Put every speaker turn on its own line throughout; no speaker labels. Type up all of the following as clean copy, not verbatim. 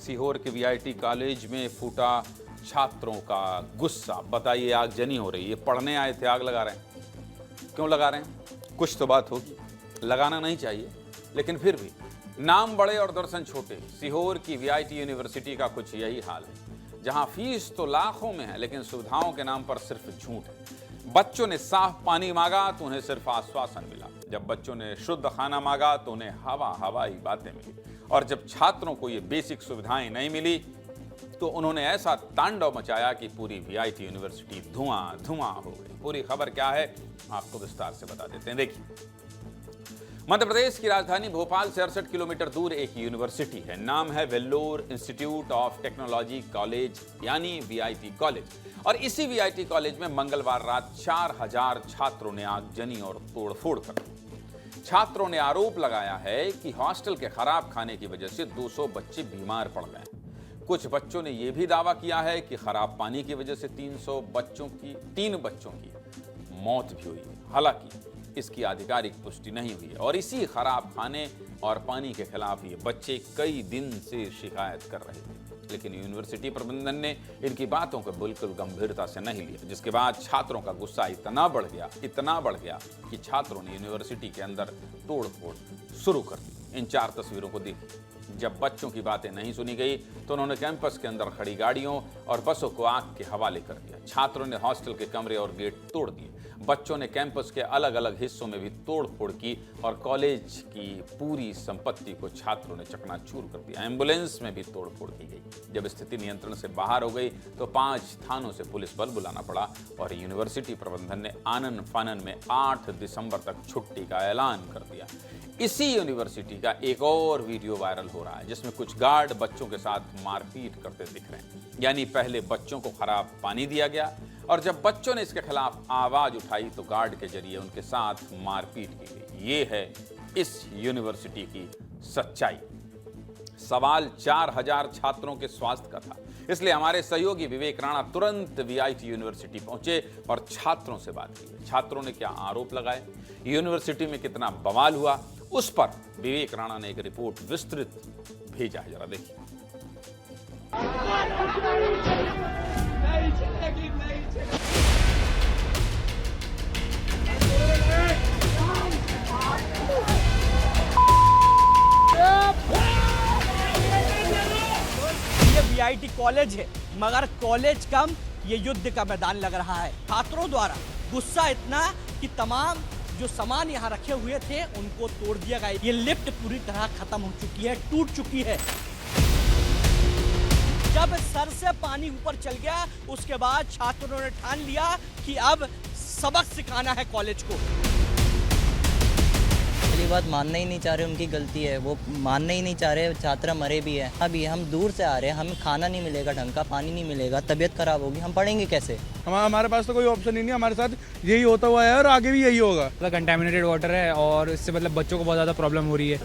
सीहोर के VIT college में फूटा छात्रों का गुस्सा। बताइए, आगजनी हो रही है। पढ़ने आए थे, आग लगा रहे हैं। क्यों लगा रहे हैं? कुछ तो बात होगी। लगाना नहीं चाहिए, लेकिन फिर भी नाम बड़े और दर्शन छोटे। सीहोर की वीआईटी यूनिवर्सिटी का कुछ यही हाल है, जहां फीस तो लाखों में है, लेकिन सुविधाओं के नाम पर सिर्फ झूठ है। बच्चों ने साफ पानी मांगा तो उन्हें सिर्फ आश्वासन मिला। जब बच्चों ने शुद्ध खाना मांगा तो उन्हें हवाई बातें मिली। और जब छात्रों को ये बेसिक सुविधाएं नहीं मिली तो उन्होंने ऐसा तांडव मचाया कि पूरी वीआईटी यूनिवर्सिटी धुआं हो गई। पूरी खबर क्या है, आपको विस्तार से बता देते हैं। देखिए, मध्य प्रदेश की राजधानी भोपाल से 68 किलोमीटर दूर एक यूनिवर्सिटी है। नाम है Vellore institute of technology college, यानी वीआईटी कॉलेज। और इसी वीआईटी कॉलेज में मंगलवार रात 4000 छात्रों ने आगजनी और तोड़फोड़ कर दी। छात्रों ने आरोप लगाया है कि हॉस्टल के खराब खाने की वजह से 200 बच्चे बीमार पड़ गए। कुछ बच्चों ने यह भी दावा किया है कि खराब पानी की वजह से 3 बच्चों की मौत भी हुई है। हालांकि इसकी आधिकारिक पुष्टि नहीं हुई है। और इसी खराब खाने और पानी के खिलाफ ये बच्चे कई दिन से शिकायत कर रहे थे, लेकिन यूनिवर्सिटी प्रबंधन ने इनकी बातों को बिल्कुल गंभीरता से नहीं लिया, जिसके बाद छात्रों का गुस्सा इतना बढ़ गया कि छात्रों ने यूनिवर्सिटी के अंदर तोड़फोड़ शुरू कर दी। इन 4 तस्वीरों को देखिए। जब बच्चों की बातें नहीं सुनी गई तो उन्होंने कैंपस के अंदर खड़ी गाड़ियों और बसों को आग के हवाले कर दिया। छात्रों ने हॉस्टल के कमरे और गेट तोड़ दिए। बच्चों ने कैंपस के अलग अलग हिस्सों में भी तोड़फोड़ की और कॉलेज की पूरी संपत्ति को छात्रों ने चकनाचूर कर दिया। एम्बुलेंस में भी तोड़फोड़ की गई। जब स्थिति नियंत्रण से बाहर हो गई तो 5 थानों से पुलिस बल बुलाना पड़ा और यूनिवर्सिटी प्रबंधन ने आनन फानन में 8 दिसंबर तक छुट्टी का ऐलान कर दिया। इसी यूनिवर्सिटी का एक और वीडियो वायरल हो रहा है, जिसमें कुछ गार्ड बच्चों के साथ मारपीट करते दिख रहे हैं। यानी पहले बच्चों को खराब पानी दिया गया और जब बच्चों ने इसके खिलाफ आवाज उठाई तो गार्ड के जरिए उनके साथ मारपीट की गई। ये है इस यूनिवर्सिटी की सच्चाई। सवाल 4000 छात्रों के स्वास्थ्य का था, इसलिए हमारे सहयोगी विवेक राणा तुरंत वीआईटी यूनिवर्सिटी पहुंचे और छात्रों से बात की। छात्रों ने क्या आरोप लगाए, यूनिवर्सिटी में कितना बवाल हुआ, उस पर विवेक राणा ने एक रिपोर्ट विस्तृत भेजा है। जरा देखिए।
ये वीआईटी कॉलेज है, मगर कॉलेज कम ये युद्ध का मैदान लग रहा है। छात्रों द्वारा गुस्सा इतना कि तमाम जो सामान यहाँ रखे हुए थे उनको तोड़ दिया गया। ये लिफ्ट पूरी तरह खत्म हो चुकी है, टूट चुकी है। जब सर से पानी ऊपर चल गया उसके बाद छात्रों ने ठान लिया कि अब सबक सिखाना है कॉलेज को।
पहली बात मानना ही नहीं चाह रहे, उनकी गलती है, वो मानना ही नहीं चाह रहे। छात्र मरे भी हैं। अभी हम दूर से आ रहे हैं, हमें खाना नहीं मिलेगा, ढंग का पानी नहीं मिलेगा, तबीयत खराब होगी, हम पढ़ेंगे कैसे?
हमारे पास तो कोई ऑप्शन ही नहीं है। हमारे साथ यही होता हुआ है और आगे भी यही होगा।
कंटामिनेटेड वाटर है और इससे मतलब बच्चों को बहुत ज़्यादा प्रॉब्लम हो रही है।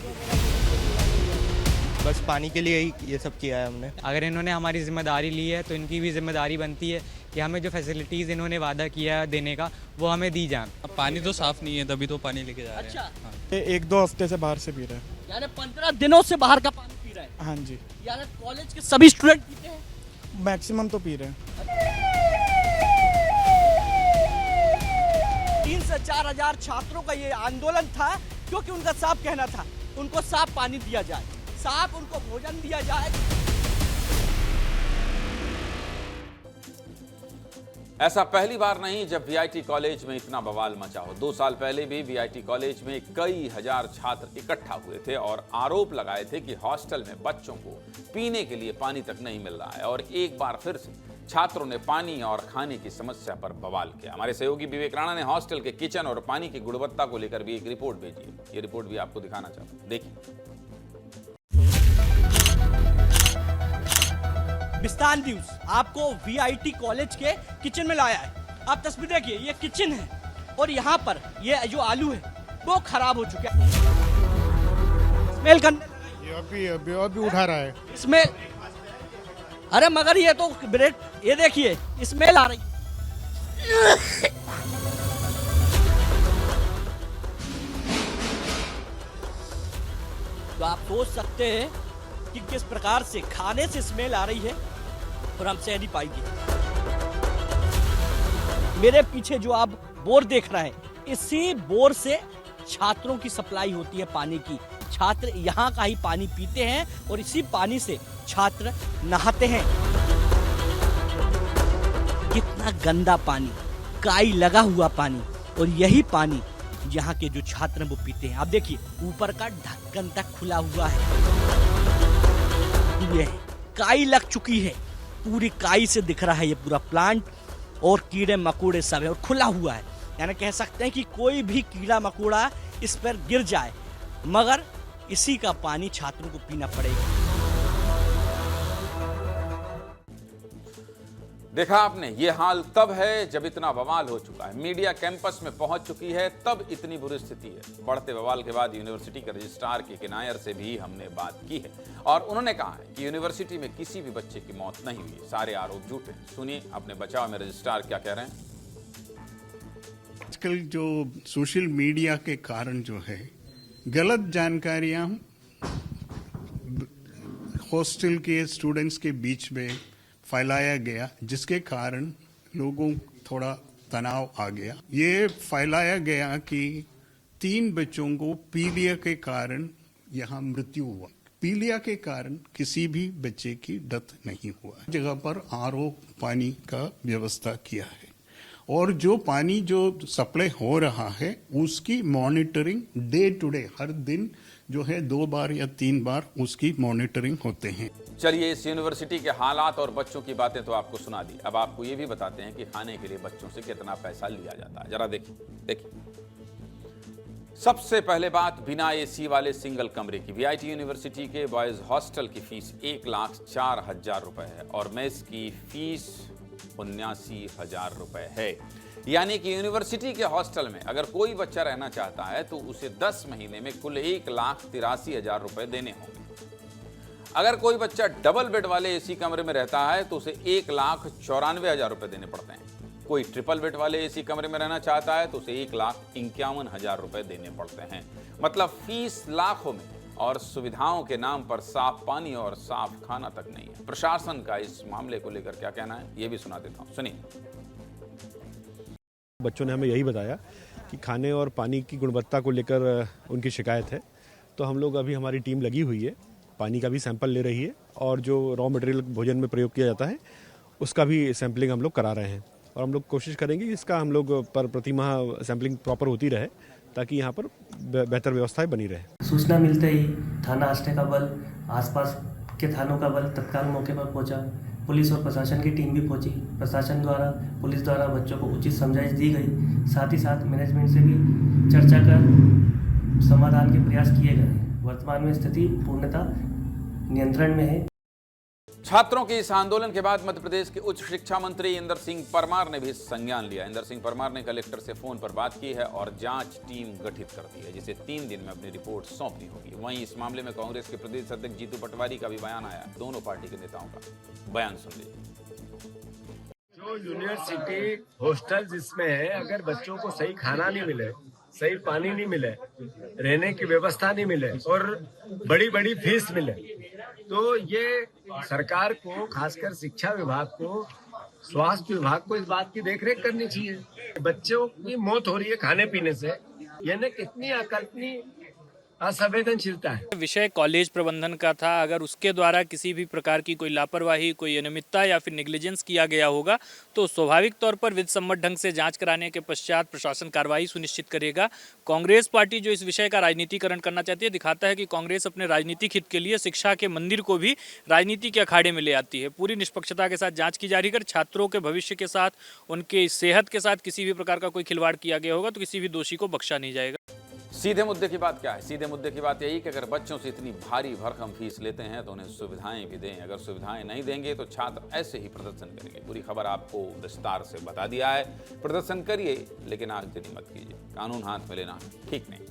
बस पानी के लिए ही ये सब किया है हमने।
अगर इन्होंने हमारी जिम्मेदारी ली है तो इनकी भी जिम्मेदारी बनती है कि हमें जो फैसिलिटीज़ इन्होंने वादा किया है देने का वो हमें दी जाए।
अब पानी तो साफ नहीं है, तभी तो पानी लेके जा रहे हैं।
अच्छा,
1-2 हफ्ते से बाहर से पी रहे हैं।
यानी 15 दिनों से बाहर का पानी पी रहे हैं।
हाँ जी,
यानी कॉलेज के सभी स्टूडेंट पीते हैं?
मैक्सिमम तो पी रहे हैं।
3 से 4000 छात्रों का ये आंदोलन था, क्योंकि उनका साफ कहना था उनको साफ पानी दिया जाए, साफ उनको भोजन दिया जाए।
ऐसा पहली बार नहीं जब वीआईटी कॉलेज में इतना बवाल मचा हो। 2 साल पहले भी वीआईटी कॉलेज में कई हजार छात्र इकट्ठा हुए थे और आरोप लगाए थे कि हॉस्टल में बच्चों को पीने के लिए पानी तक नहीं मिल रहा है। और एक बार फिर से छात्रों ने पानी और खाने की समस्या पर बवाल किया। हमारे सहयोगी विवेक राणा ने हॉस्टल के किचन और पानी की गुणवत्ता को लेकर भी एक रिपोर्ट भेजी है। ये रिपोर्ट भी आपको दिखाना चाहता हूं, देखिए।
विस्तार न्यूज आपको वीआईटी कॉलेज के किचन में लाया है। आप तस्वीर देखिए, ये किचन है और यहाँ पर ये जो आलू है वो खराब हो चुका है। स्मेल करने लगा,
ये अभी उठा रहा है
स्मेल। अरे मगर ये तो ब्रेड, ये देखिए स्मेल आ रही। तो आप सोच सकते हैं कि किस प्रकार से खाने से स्मेल आ रही है और हम सह नहीं पाएंगे। मेरे पीछे जो आप बोर देख रहे हैं, इसी बोर से छात्रों की सप्लाई होती है पानी की। छात्र यहाँ का ही पानी पीते हैं और इसी पानी से छात्र नहाते हैं। कितना गंदा पानी, काई लगा हुआ पानी, और यही पानी यहाँ के जो छात्र हैं वो पीते हैं। आप देखिए ऊपर का ढक्कन तक खुला हुआ है, ये काई लग चुकी है, पूरी काई से दिख रहा है ये पूरा प्लांट, और कीड़े मकोड़े सब है और खुला हुआ है। यानी कह सकते हैं कि कोई भी कीड़ा मकोड़ा इस पर गिर जाए, मगर इसी का पानी छात्रों को पीना पड़ेगा।
देखा आपने, ये हाल तब है जब इतना बवाल हो चुका है, मीडिया कैंपस में पहुंच चुकी है, तब इतनी बुरी स्थिति है। बढ़ते बवाल के बाद यूनिवर्सिटी के रजिस्ट्रार के किनायर से भी हमने बात की है और उन्होंने कहा है कि यूनिवर्सिटी में किसी भी बच्चे की मौत नहीं हुई, सारे आरोप झूठे हैं। सुनिए अपने बचाव में रजिस्ट्रार क्या कह रहे हैं।
आजकल जो सोशल मीडिया के कारण जो है गलत जानकारियां हॉस्टल के स्टूडेंट्स के बीच में फैलाया गया, जिसके कारण लोगों थोड़ा तनाव आ गया। ये फैलाया गया कि 3 बच्चों को पीलिया के कारण यहाँ मृत्यु हुआ। पीलिया के कारण किसी भी बच्चे की डेथ नहीं हुआ। जगह पर आरओ पानी का व्यवस्था किया है और जो पानी जो सप्लाई हो रहा है उसकी मॉनिटरिंग डे टू डे, हर दिन जो है 2 बार या 3 बार उसकी मॉनिटरिंग होते हैं।
चलिए, इस यूनिवर्सिटी के हालात और बच्चों की बातें तो आपको सुना दी, अब आपको ये भी बताते हैं कि खाने के लिए बच्चों से कितना पैसा लिया जाता है। जरा देखिए। सबसे पहले बात बिना एसी वाले सिंगल कमरे की। वीआईटी यूनिवर्सिटी के बॉयज हॉस्टल की फीस 1,04,000 रुपए है और मेस की फीस 79,000 रुपए है। यानी कि यूनिवर्सिटी के हॉस्टल में अगर कोई बच्चा रहना चाहता है तो उसे 10 महीने में कुल 1,83,000 रुपए देने होंगे। अगर कोई बच्चा डबल बेड वाले एसी कमरे में रहता है तो उसे 1,94,000 रुपए देने पड़ते हैं। कोई ट्रिपल बेड वाले एसी कमरे में रहना चाहता है तो उसे 1,51,000 रुपए देने पड़ते हैं। मतलब फीस लाखों में और सुविधाओं के नाम पर साफ पानी और साफ खाना तक नहीं है। प्रशासन का इस मामले को लेकर क्या कहना है, ये भी सुना देता हूं, सुनिए।
बच्चों ने हमें यही बताया कि खाने और पानी की गुणवत्ता को लेकर उनकी शिकायत है, तो हम लोग अभी हमारी टीम लगी हुई है, पानी का भी सैंपल ले रही है और जो रॉ मटेरियल भोजन में प्रयोग किया जाता है उसका भी सैंपलिंग हम लोग करा रहे हैं और हम लोग कोशिश करेंगे कि इसका हम लोग पर प्रति माह सैंपलिंग प्रॉपर होती रहे ताकि यहाँ पर बेहतर व्यवस्थाएं बनी रहे।
सूचना मिलते ही थाना आष्टे का बल, आसपास के थानों का बल तत्काल मौके पर पहुंचा। पुलिस और प्रशासन की टीम भी पहुंची। प्रशासन द्वारा, पुलिस द्वारा बच्चों को उचित समझाइश दी गई। साथ ही साथ मैनेजमेंट से भी चर्चा कर समाधान के प्रयास किए गए। वर्तमान में स्थिति पूर्णतः नियंत्रण में है।
छात्रों के इस आंदोलन के बाद मध्य प्रदेश के उच्च शिक्षा मंत्री इंदर सिंह परमार ने भी संज्ञान लिया। इंदर सिंह परमार ने कलेक्टर से फोन पर बात की है और जांच टीम गठित कर दी है, जिसे 3 दिन में अपनी रिपोर्ट सौंपनी होगी। वहीं इस मामले में कांग्रेस के प्रदेश अध्यक्ष जीतू पटवारी का भी बयान आया। दोनों पार्टी के नेताओं का बयान सुन लीजिए।
जो यूनिवर्सिटी हॉस्टल जिसमें है, अगर बच्चों को सही खाना नहीं मिले, सही पानी नहीं मिले, रहने की व्यवस्था नहीं मिले और बड़ी बड़ी फीस मिले, तो ये सरकार को, खासकर शिक्षा विभाग को, स्वास्थ्य विभाग को इस बात की देखरेख करनी चाहिए। बच्चों की मौत हो रही है खाने पीने से, यानी कितनी अकल्पनीय असंवेदनशीलता है।
विषय कॉलेज प्रबंधन का था। अगर उसके द्वारा किसी भी प्रकार की कोई लापरवाही, कोई अनियमितता या फिर नेग्लिजेंस किया गया होगा तो स्वाभाविक तौर पर विधिसम्मत ढंग से जांच कराने के पश्चात प्रशासन कार्रवाई सुनिश्चित करेगा। कांग्रेस पार्टी जो इस विषय का राजनीतिकरण करना चाहती है, दिखाता है कि कांग्रेस अपने राजनीतिक हित के लिए शिक्षा के मंदिर को भी राजनीति के अखाड़े में ले आती है। पूरी निष्पक्षता के साथ जाँच की जा रही है। छात्रों के भविष्य के साथ, उनके सेहत के साथ किसी भी प्रकार का कोई खिलवाड़ किया गया होगा तो किसी भी दोषी को बख्शा नहीं जाएगा।
सीधे मुद्दे की बात क्या है? सीधे मुद्दे की बात यही कि अगर बच्चों से इतनी भारी भरकम फीस लेते हैं तो उन्हें सुविधाएं भी दें। अगर सुविधाएं नहीं देंगे तो छात्र ऐसे ही प्रदर्शन करेंगे। पूरी खबर आपको विस्तार से बता दिया है। प्रदर्शन करिए लेकिन आगजनी मत कीजिए। कानून हाथ में लेना ठीक नहीं।